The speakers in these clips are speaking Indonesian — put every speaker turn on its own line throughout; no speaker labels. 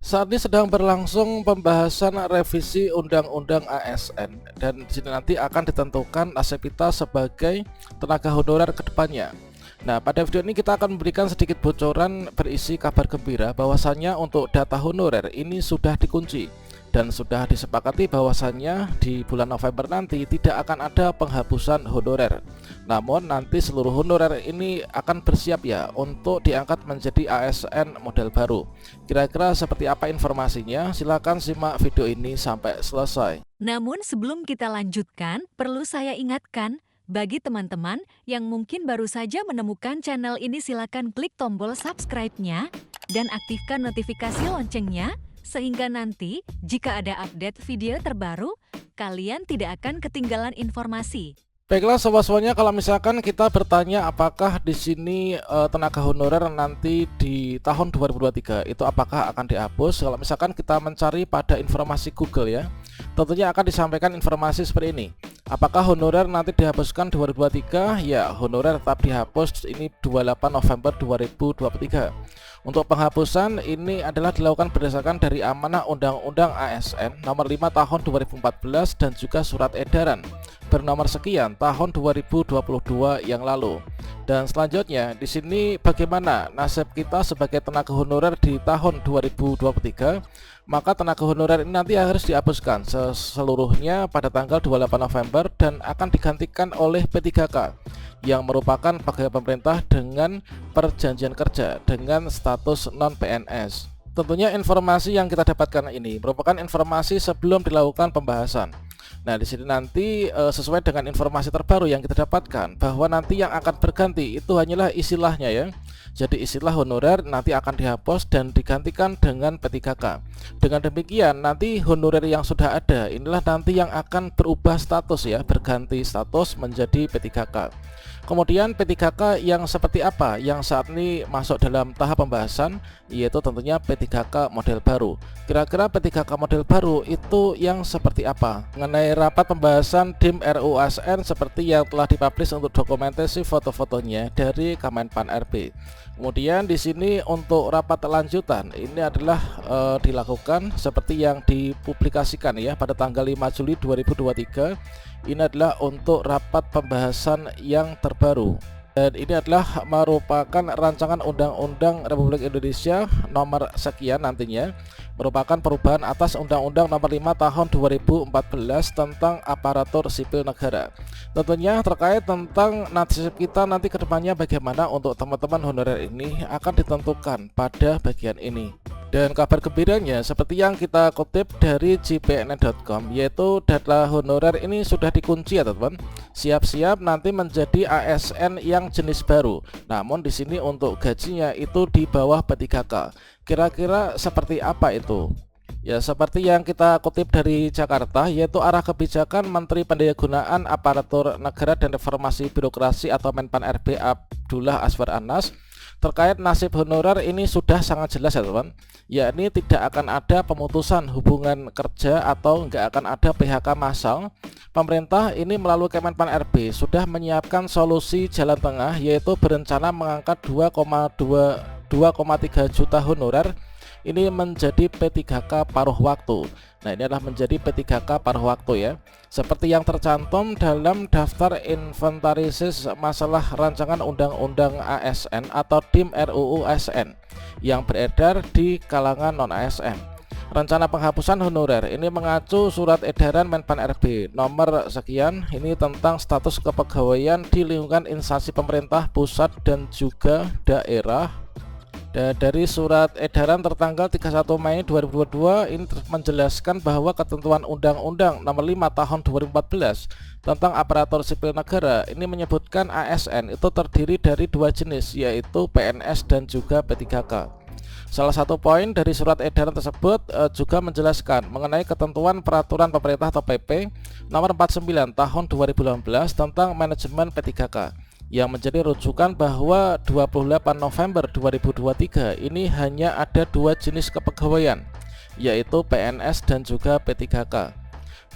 Saat ini sedang berlangsung pembahasan revisi Undang-Undang ASN dan di sini nanti akan ditentukan nasib kita sebagai tenaga honorer ke depannya. Nah, pada video ini kita akan memberikan sedikit bocoran berisi kabar gembira bahwasannya untuk data honorer ini sudah dikunci dan sudah disepakati bahwasannya di bulan November nanti tidak akan ada penghapusan honorer. Namun nanti seluruh honorer ini akan bersiap ya untuk diangkat menjadi ASN model baru. Kira-kira seperti apa informasinya? Silahkan simak video ini sampai selesai.
Namun sebelum kita lanjutkan, perlu saya ingatkan, bagi teman-teman yang mungkin baru saja menemukan channel ini, silakan klik tombol subscribe-nya dan aktifkan notifikasi loncengnya, sehingga nanti jika ada update video terbaru, kalian tidak akan ketinggalan informasi.
Baiklah sobat-sobatnya, kalau misalkan kita bertanya apakah di sini tenaga honorer nanti di tahun 2023 itu apakah akan dihapus? Kalau misalkan kita mencari pada informasi Google ya, tentunya akan disampaikan informasi seperti ini. Apakah honorer nanti dihapuskan 2023? Ya, honorer tetap dihapus ini 28 November 2023. Untuk penghapusan ini adalah dilakukan berdasarkan dari amanah Undang-Undang ASN nomor 5 tahun 2014 dan juga surat edaran bernomor sekian tahun 2022 yang lalu. Dan selanjutnya di sini bagaimana nasib kita sebagai tenaga honorer di tahun 2023? Maka tenaga honorer ini nanti harus dihapuskan seluruhnya pada tanggal 28 November dan akan digantikan oleh P3K yang merupakan pegawai pemerintah dengan perjanjian kerja dengan status non-PNS. Tentunya informasi yang kita dapatkan ini merupakan informasi sebelum dilakukan pembahasan. Nah, di sini nanti sesuai dengan informasi terbaru yang kita dapatkan bahwa nanti yang akan berganti itu hanyalah istilahnya ya. Jadi istilah honorer nanti akan dihapus dan digantikan dengan P3K. Dengan demikian nanti honorer yang sudah ada inilah nanti yang akan berubah status ya, berganti status menjadi P3K. Kemudian P3K yang seperti apa yang saat ini masuk dalam tahap pembahasan, yaitu tentunya P3K model baru. Kira-kira P3K model baru itu yang seperti apa? Mengenai rapat pembahasan DIM RUU ASN seperti yang telah dipublish untuk dokumentasi foto-fotonya dari Kemenpan RB. Kemudian di sini untuk rapat lanjutan ini adalah dilakukan seperti yang dipublikasikan ya pada tanggal 5 Juli 2023. Ini adalah untuk rapat pembahasan yang terbaru. Dan ini adalah merupakan rancangan Undang-Undang Republik Indonesia nomor sekian nantinya, merupakan perubahan atas Undang-Undang nomor 5 tahun 2014 tentang aparatur sipil negara. Tentunya terkait tentang nasib kita nanti kedepannya bagaimana untuk teman-teman honorer ini akan ditentukan pada bagian ini. Dan kabar gembiranya seperti yang kita kutip dari jpnn.com, yaitu data honorer ini sudah dikunci ya teman-teman. Siap-siap nanti menjadi ASN yang jenis baru. Namun di sini untuk gajinya itu di bawah P3K. Kira-kira seperti apa itu? Ya, seperti yang kita kutip dari Jakarta, yaitu arah kebijakan Menteri Pendayagunaan Aparatur Negara dan Reformasi Birokrasi atau Menpan RB Abdullah Azwar Anas terkait nasib honorer ini sudah sangat jelas ya teman. Yakni tidak akan ada pemutusan hubungan kerja atau nggak akan ada PHK massal. Pemerintah ini melalui Kemenpan RB sudah menyiapkan solusi jalan tengah, yaitu berencana mengangkat 2,3 juta honorer ini menjadi P3K paruh waktu. Nah, ini adalah menjadi P3K paruh waktu ya, seperti yang tercantum dalam daftar inventarisasi masalah rancangan Undang-Undang ASN atau DIM RUU ASN yang beredar di kalangan non-ASN. Rencana penghapusan honorer ini mengacu surat edaran Menpan RB nomor sekian ini tentang status kepegawaian di lingkungan instansi pemerintah pusat dan juga daerah. Dari surat edaran tertanggal 31 Mei 2022 ini menjelaskan bahwa ketentuan Undang-Undang nomor 5 tahun 2014 tentang aparatur sipil negara ini menyebutkan ASN itu terdiri dari dua jenis, yaitu PNS dan juga P3K. Salah satu poin dari surat edaran tersebut juga menjelaskan mengenai ketentuan peraturan pemerintah atau PP nomor 49 tahun 2018 tentang manajemen P3K yang menjadi rujukan bahwa 28 November 2023 ini hanya ada dua jenis kepegawaian, yaitu PNS dan juga P3K.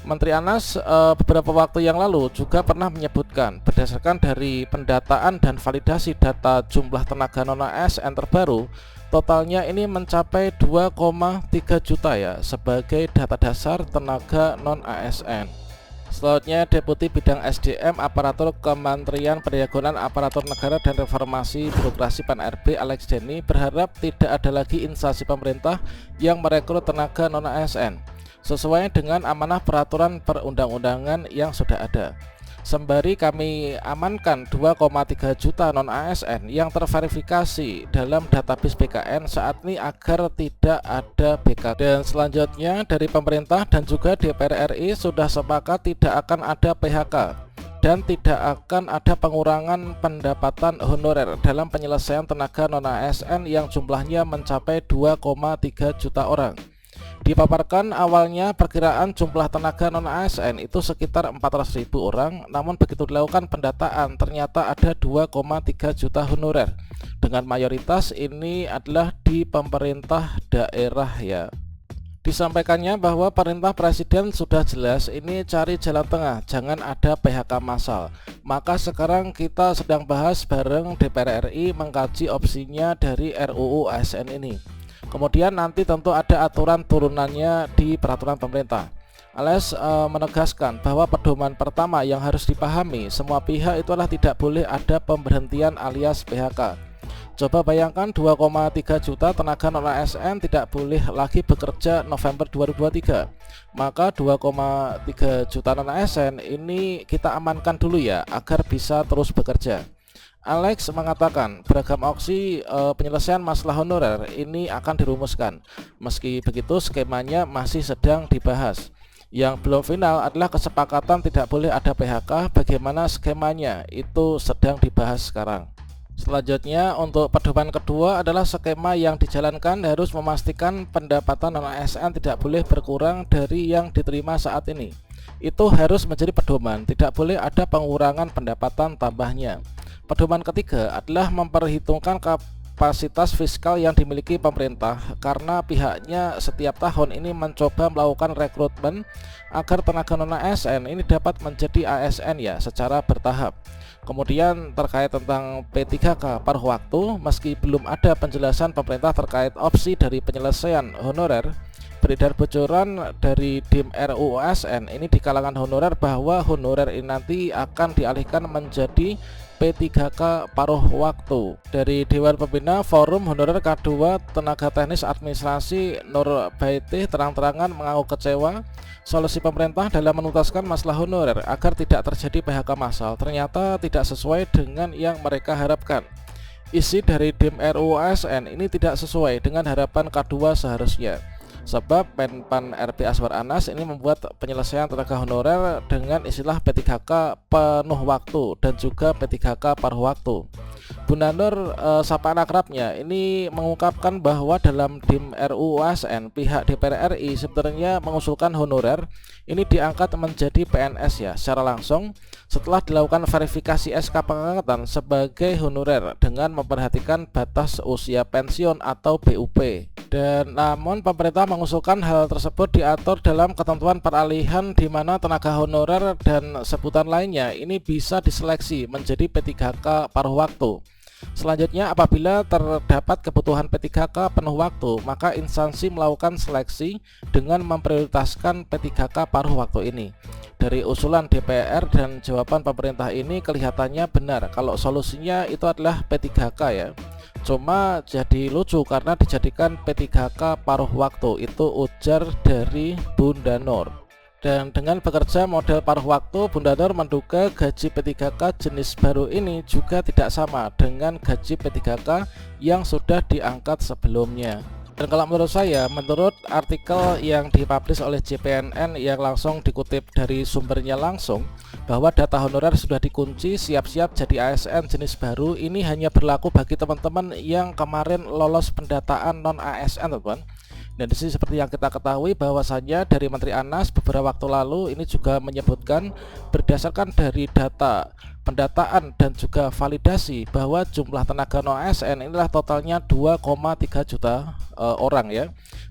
Menteri Anas beberapa waktu yang lalu juga pernah menyebutkan berdasarkan dari pendataan dan validasi data jumlah tenaga non-ASN terbaru totalnya ini mencapai 2,3 juta ya sebagai data dasar tenaga non ASN. Selanjutnya, Deputi Bidang SDM Aparatur Kementerian Pendidikan Aparatur Negara dan Reformasi Birokrasi PAN-RB Alex Denny berharap tidak ada lagi instansi pemerintah yang merekrut tenaga non ASN sesuai dengan amanah peraturan perundang-undangan yang sudah ada. Sembari kami amankan 2,3 juta non-ASN yang terverifikasi dalam database BKN saat ini agar tidak ada BK. Dan selanjutnya dari pemerintah dan juga DPR RI sudah sepakat tidak akan ada PHK dan tidak akan ada pengurangan pendapatan honorer dalam penyelesaian tenaga non-ASN yang jumlahnya mencapai 2,3 juta orang. Dipaparkan awalnya perkiraan jumlah tenaga non-ASN itu sekitar 400.000 orang, namun begitu dilakukan pendataan ternyata ada 2,3 juta honorer. Dengan mayoritas ini adalah di pemerintah daerah ya. Disampaikannya bahwa perintah presiden sudah jelas, ini cari jalan tengah, jangan ada PHK massal. Maka sekarang kita sedang bahas bareng DPR RI mengkaji opsinya dari RUU ASN ini. Kemudian nanti tentu ada aturan turunannya di peraturan pemerintah. Alex menegaskan bahwa pedoman pertama yang harus dipahami semua pihak itu adalah tidak boleh ada pemberhentian alias PHK. Coba bayangkan 2,3 juta tenaga non-ASN tidak boleh lagi bekerja November 2023. Maka 2,3 juta non-ASN ini kita amankan dulu ya agar bisa terus bekerja. Alex mengatakan beragam opsi penyelesaian masalah honorer ini akan dirumuskan. Meski begitu skemanya masih sedang dibahas. Yang belum final adalah kesepakatan tidak boleh ada PHK. Bagaimana skemanya itu sedang dibahas sekarang. Selanjutnya untuk pedoman kedua adalah skema yang dijalankan harus memastikan pendapatan non-ASN tidak boleh berkurang dari yang diterima saat ini. Itu harus menjadi pedoman, tidak boleh ada pengurangan pendapatan tambahnya. Pedoman ketiga adalah memperhitungkan kapasitas fiskal yang dimiliki pemerintah karena pihaknya setiap tahun ini mencoba melakukan rekrutmen agar tenaga non-ASN ini dapat menjadi ASN ya secara bertahap. Kemudian terkait tentang P3K paruh waktu, meski belum ada penjelasan pemerintah terkait opsi dari penyelesaian honorer, beredar bocoran dari DIM RUU ASN ini di kalangan honorer bahwa honorer ini nanti akan dialihkan menjadi P3K paruh waktu. Dari Dewan Pembina Forum Honorer K2 Tenaga Teknis Administrasi Nur Baiti terang-terangan mengaku kecewa solusi pemerintah dalam menuntaskan masalah honorer agar tidak terjadi PHK massal ternyata tidak sesuai dengan yang mereka harapkan. Isi dari DIM RUU ASN ini tidak sesuai dengan harapan K2 seharusnya. Sebab Menpan RB Aswar Anas ini membuat penyelesaian tenaga honorer dengan istilah P3K penuh waktu dan juga P3K paruh waktu. Bunda Nur sapaan akrabnya ini mengungkapkan bahwa dalam DIM RUU ASN pihak DPR RI sebenarnya mengusulkan honorer ini diangkat menjadi PNS ya secara langsung setelah dilakukan verifikasi SK pengangkatan sebagai honorer dengan memperhatikan batas usia pensiun atau BUP. Dan namun pemerintah mengusulkan hal tersebut diatur dalam ketentuan peralihan di mana tenaga honorer dan sebutan lainnya ini bisa diseleksi menjadi P3K paruh waktu. Selanjutnya apabila terdapat kebutuhan P3K penuh waktu, maka instansi melakukan seleksi dengan memprioritaskan P3K paruh waktu ini. Dari usulan DPR dan jawaban pemerintah ini kelihatannya benar kalau solusinya itu adalah P3K ya. Cuma jadi lucu karena dijadikan P3K paruh waktu, itu ujar dari Bunda Nur. Dan dengan bekerja model paruh waktu, Bunda Nur menduga gaji P3K jenis baru ini juga tidak sama dengan gaji P3K yang sudah diangkat sebelumnya. Dan kalau menurut saya, menurut artikel yang dipublish oleh JPNN yang langsung dikutip dari sumbernya langsung, bahwa data honorer sudah dikunci siap-siap jadi ASN jenis baru ini hanya berlaku bagi teman-teman yang kemarin lolos pendataan non-ASN teman-teman. Dan di sini seperti yang kita ketahui bahwasannya dari Menteri Anas beberapa waktu lalu ini juga menyebutkan berdasarkan dari data pendataan dan juga validasi bahwa jumlah tenaga non-ASN inilah totalnya 2,3 juta orang ya.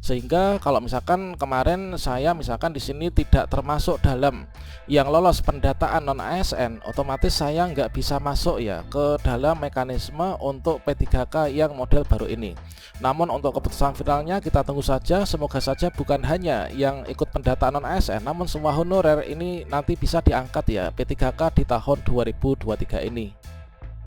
Sehingga kalau misalkan kemarin saya misalkan di sini tidak termasuk dalam yang lolos pendataan non ASN, otomatis saya nggak bisa masuk ya ke dalam mekanisme untuk P3K yang model baru ini. Namun untuk keputusan finalnya kita tunggu saja. Semoga saja bukan hanya yang ikut pendataan non ASN, namun semua honorer ini nanti bisa diangkat ya P3K di tahun 2023 ini.